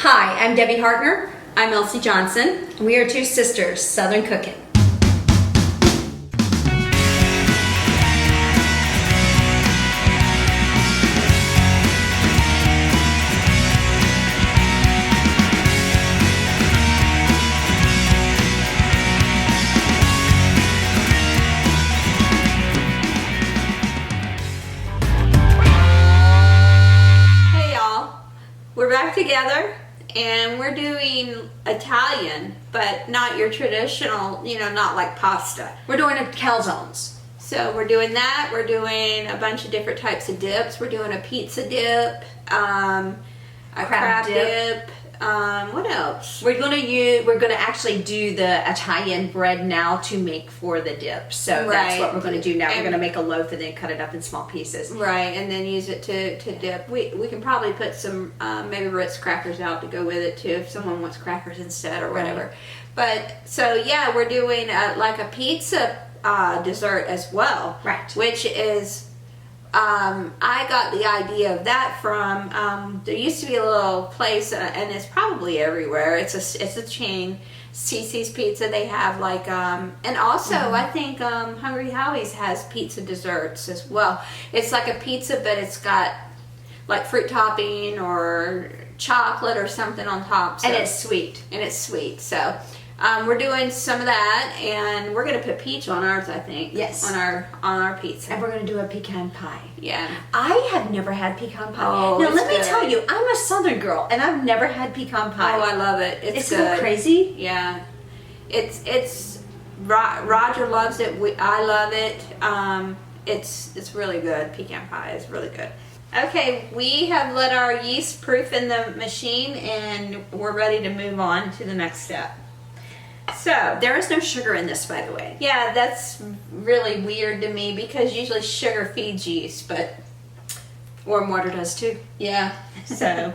Hi, I'm Debbie Hartner. I'm Elsie Johnson. We are two sisters, Southern Cooking. Hey y'all, we're back together and we're doing Italian, but not your traditional, not like pasta. We're doing a calzones. So we're doing that. We're doing a bunch of different types of dips. We're doing a pizza dip, a crab dip. What else? We're gonna actually do the Italian bread now to make for the dip. So that's what we're gonna do now. We're gonna make a loaf and then cut it up in small pieces. Right, and then use it to dip. We can probably put some maybe Ritz crackers out to go with it too if someone wants crackers instead or whatever. Right. But so yeah, we're doing like a pizza dessert as well. Right. Which is I got the idea of that from there used to be a little place and it's probably everywhere. It's a chain, CC's Pizza. They have like and also I think Hungry Howie's has pizza desserts as well. It's like a pizza but it's got like fruit topping or chocolate or something on top. So, And it's sweet. So we're doing some of that, and we're gonna put peach on ours. I think. Yes. On our pizza. And we're gonna do a pecan pie. Yeah. I have never had pecan pie. Oh, now it's let me good. tell you, I'm a Southern girl and I've never had pecan pie. Oh, I love it. It's Isn't it good. crazy? Yeah. It's Roger loves it. I love it. It's really good. Pecan pie is really good. Okay, we have let our yeast proof in the machine, and we're ready to move on to the next step. So There is no sugar in this, by the way. yeah, that's really weird to me because usually sugar feeds yeast, but Warm water does too. yeah. So,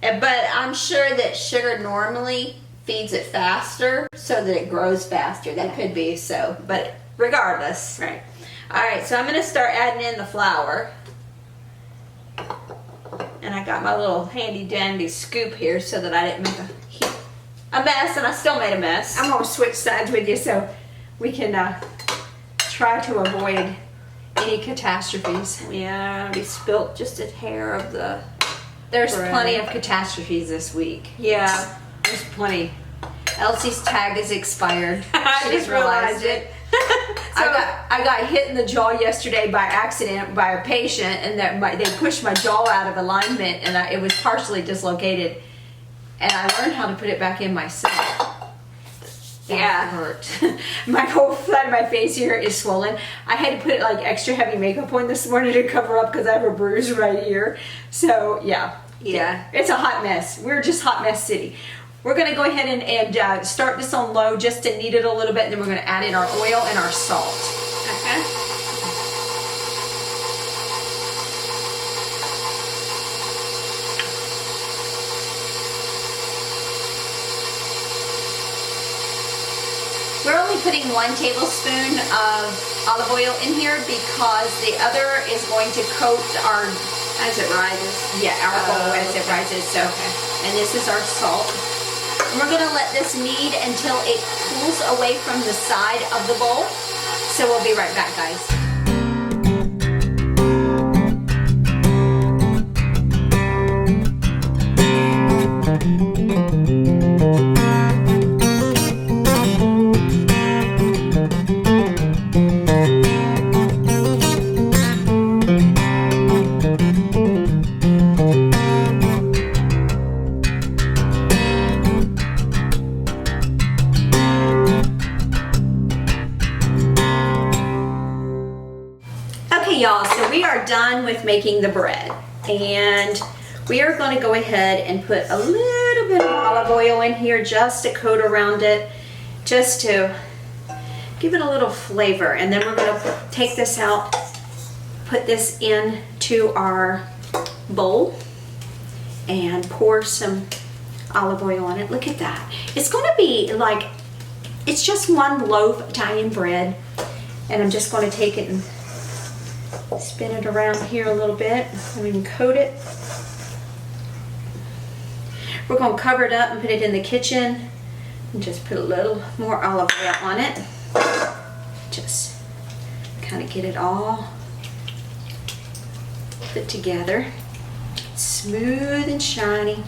but I'm sure that sugar normally feeds it faster so that it grows faster. That could be so, but regardless. Right. All right, so I'm going to start adding in the flour. And I got my little handy dandy scoop here so that I didn't make a mess, and I still made a mess. I'm gonna switch sides with you so we can try to avoid any catastrophes. Yeah, we spilt just a hair of the There's bread. plenty of catastrophes this week. Yeah. There's plenty. Elsie's tag is expired. I She just realized it. I got hit in the jaw yesterday by accident by a patient, and they pushed my jaw out of alignment, and it was partially dislocated. And I learned how to put it back in myself. That Yeah. hurt. My whole side of my face here is swollen. I had to put like extra heavy makeup on this morning to cover up because I have a bruise right here. So yeah, it's a hot mess. We're just hot mess city. We're gonna go ahead and start this on low just to knead it a little bit, and then we're gonna add in our oil and our salt. Okay. We're only putting 1 tablespoon of olive oil in here because the other is going to coat our As it rises. our bowl as it okay. rises. So, and this is our salt. And we're gonna let this knead until it cools away from the side of the bowl. So we'll be right back, guys. Okay, y'all, so we are done with making the bread, and we are going to go ahead and put a little bit of olive oil in here just to coat around it, just to give it a little flavor. And then we're going to take this out, put this into our bowl, and pour some olive oil on it. Look at that. It's going to be like, it's just one loaf of Italian bread, and I'm just going to take it and spin it around here a little bit and we can coat it. We're going to cover it up and put it in the kitchen and just put a little more olive oil on it. Just kind of get it all put together. Smooth and shiny.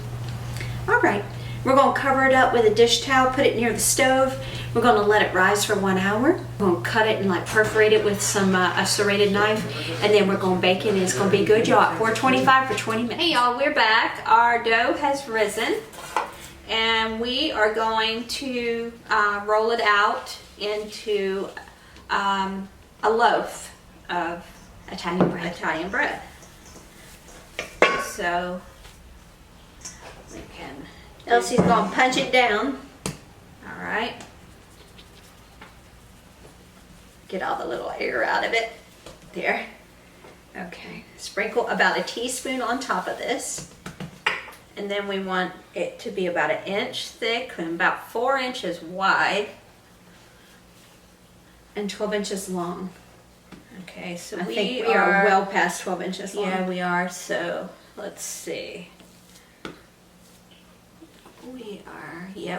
All right, we're going to cover it up with a dish towel, put it near the stove. We're going to let it rise for 1 hour. We're going to cut it and like perforate it with some a serrated knife, and then we're going to bake it, and it's going to be good, y'all, at 425 for 20 minutes. Hey y'all, we're back. Our dough has risen, and we are going to roll it out into a loaf of Italian bread. Italian bread. So we can. Elsie's going to punch it down. All right. Get all the little air out of it. There. Okay. Sprinkle about a teaspoon on top of this. And then we want it to be about 1 inch thick and about 4 inches wide. And 12 inches long. Okay, so I think we are well past 12 inches long. Yeah, we are. So let's see.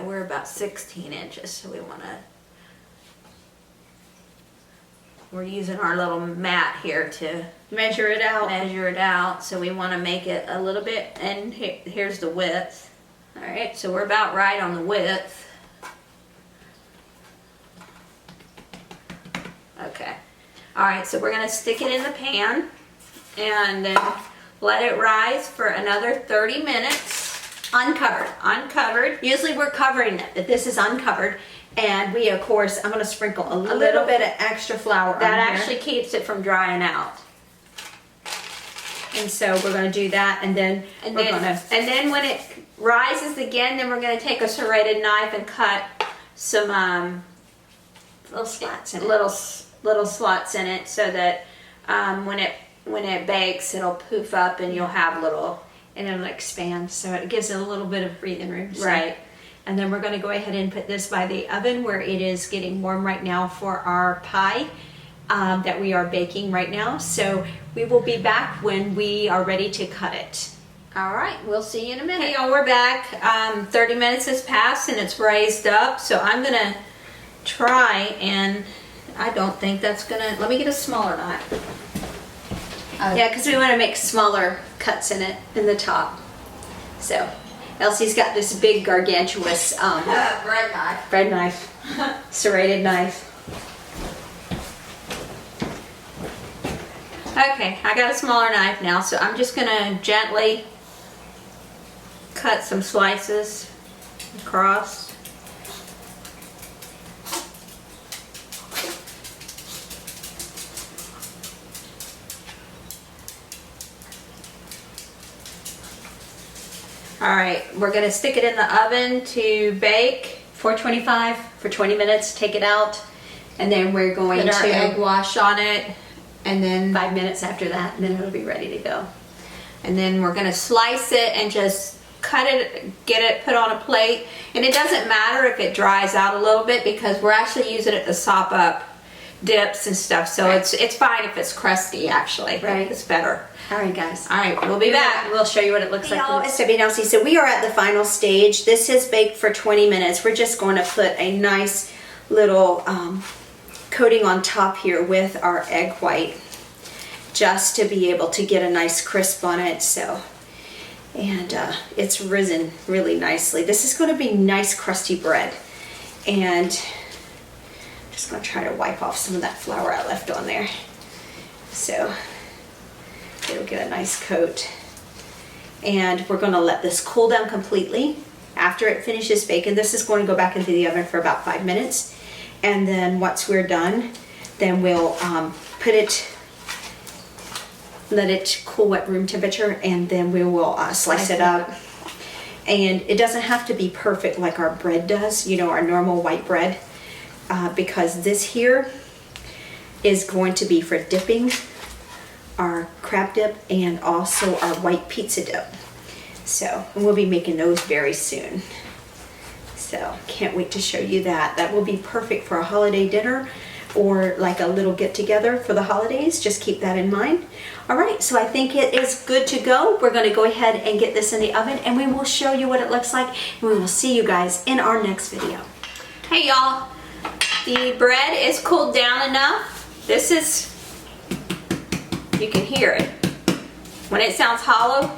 We're about 16 inches. So we want to. We're using our little mat here to Measure it out. measure it out. So we want to make it a little bit, and here's the width. All right, so we're about right on the width. Okay. All right, so we're gonna stick it in the pan and then let it rise for another 30 minutes. Uncovered. Uncovered. Usually we're covering it, but this is uncovered. And we, of course, I'm going to sprinkle a little bit of extra flour on That here. actually keeps it from drying out. And so we're going to do that, and then And we're then, going to... and then when it rises again, then we're gonna take a serrated knife and cut some Little slats in it. little slots in it, so that when it bakes, it'll poof up and you'll have little. And it'll expand, so it gives it a little bit of breathing room. So. Right. And then we're going to go ahead and put this by the oven where it is getting warm right now for our pie that we are baking right now. So we will be back when we are ready to cut it. All right, we'll see you in a minute. Hey y'all, we're back. 30 minutes has passed and it's raised up, so I'm gonna try, and I don't think that's gonna, let me get a smaller knife. Yeah, because we want to make smaller cuts in it in the top. So Elsie's got this big gargantuous Bread knife. serrated knife. Okay, I got a smaller knife now, so I'm just gonna gently cut some slices across. All right, we're gonna stick it in the oven to bake. 425 for 20 minutes, take it out, and then we're going Put our to egg wash on it, and then 5 minutes after that, and then it'll be ready to go. we're gonna slice it and just cut it, get it put on a plate. And it doesn't matter if it dries out a little bit, because we're actually using it to sop up dips and stuff. So Right. it's fine if it's crusty, actually. Right. It's better. All right, guys. All right, we'll be back. We'll show you what it looks like. y'all, It's Debbie and Elsie. So we are at the final stage. This has baked for 20 minutes. We're just going to put a nice little coating on top here with our egg white, just to be able to get a nice crisp on it. So, and it's risen really nicely. This is going to be nice crusty bread, and I'm just going to try to wipe off some of that flour I left on there. So it'll get a nice coat. And we're going to let this cool down completely. After it finishes baking, this is going to go back into the oven for about 5 minutes. And then once we're done, then we'll let it cool at room temperature, and then we will slice it up. And it doesn't have to be perfect like our bread does, you know, our normal white bread, because this here is going to be for dipping our crab dip and also our white pizza dip. So, and we'll be making those very soon. So, can't wait to show you that. That will be perfect for a holiday dinner or like a little get together for the holidays. Just keep that in mind. All right, so I think it is good to go. We're going to go ahead and get this in the oven, and we will show you what it looks like, and we will see you guys in our next video. Hey y'all, the bread is cooled down enough. This is, you can hear it. When it sounds hollow,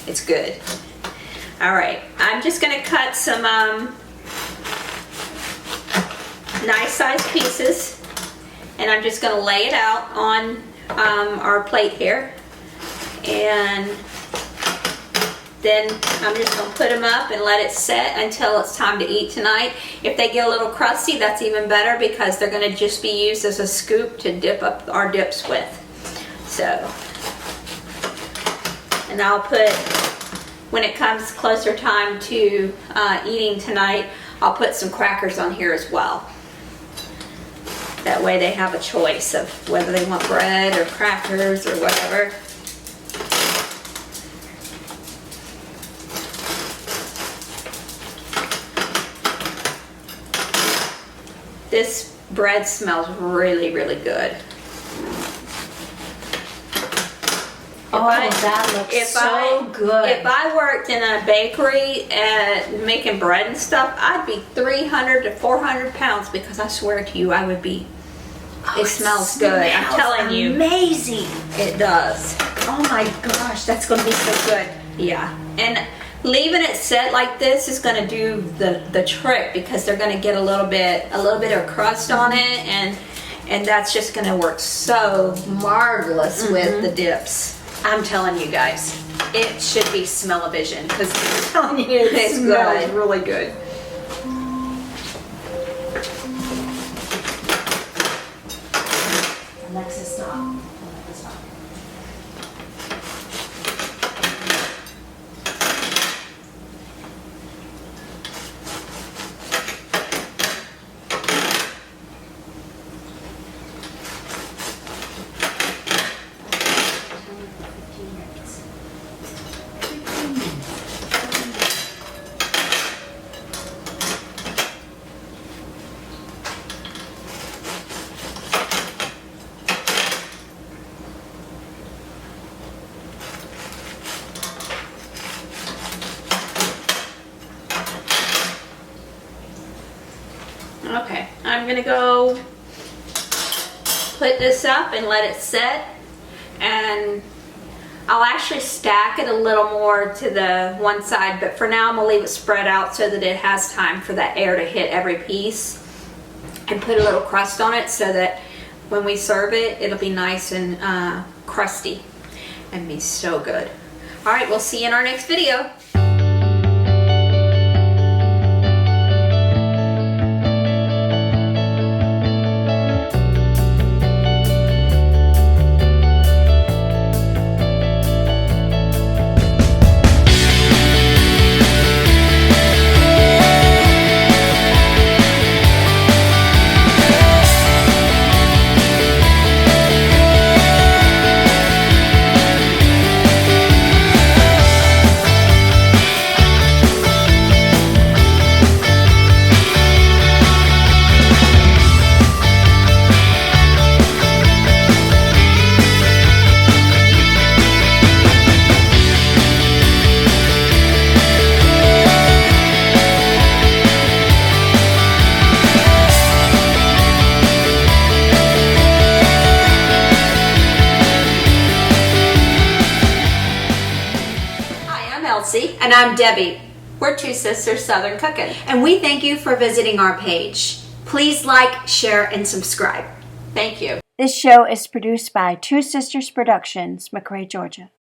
it's good. All right, I'm just gonna cut some nice sized pieces, and I'm just gonna lay it out on our plate here, and then I'm just gonna put them up and let it set until it's time to eat tonight. If they get a little crusty, that's even better because they're gonna just be used as a scoop to dip up our dips with. So, and I'll put, when it comes closer time to eating tonight, I'll put some crackers on here as well. That way they have a choice of whether they want bread or crackers or whatever. This bread smells really, really good. That looks so good. If I worked in a bakery making bread and stuff, I'd be 300 to 400 pounds because I swear to you, I would be. It smells good. I'm telling you. Amazing. It does. Oh my gosh, that's going to be so good. Yeah. And leaving it set like this is going to do the trick because they're going to get a little bit of crust on it, and that's just going to work so marvelous with the dips. I'm telling you guys, it should be smell-o-vision because I'm telling you, it smells good. really good. Alexa, stop. Alexa, stop. Okay, I'm gonna go put this up and let it set, and I'll actually stack it a little more to the one side, but for now I'm gonna leave it spread out so that it has time for that air to hit every piece, and put a little crust on it so that when we serve it, it'll be nice and crusty and be so good. All right, we'll see you in our next video. And I'm Debbie. We're Two Sisters Southern Cooking. And we thank you for visiting our page. Please like, share, and subscribe. Thank you. This show is produced by Two Sisters Productions, McRae, Georgia.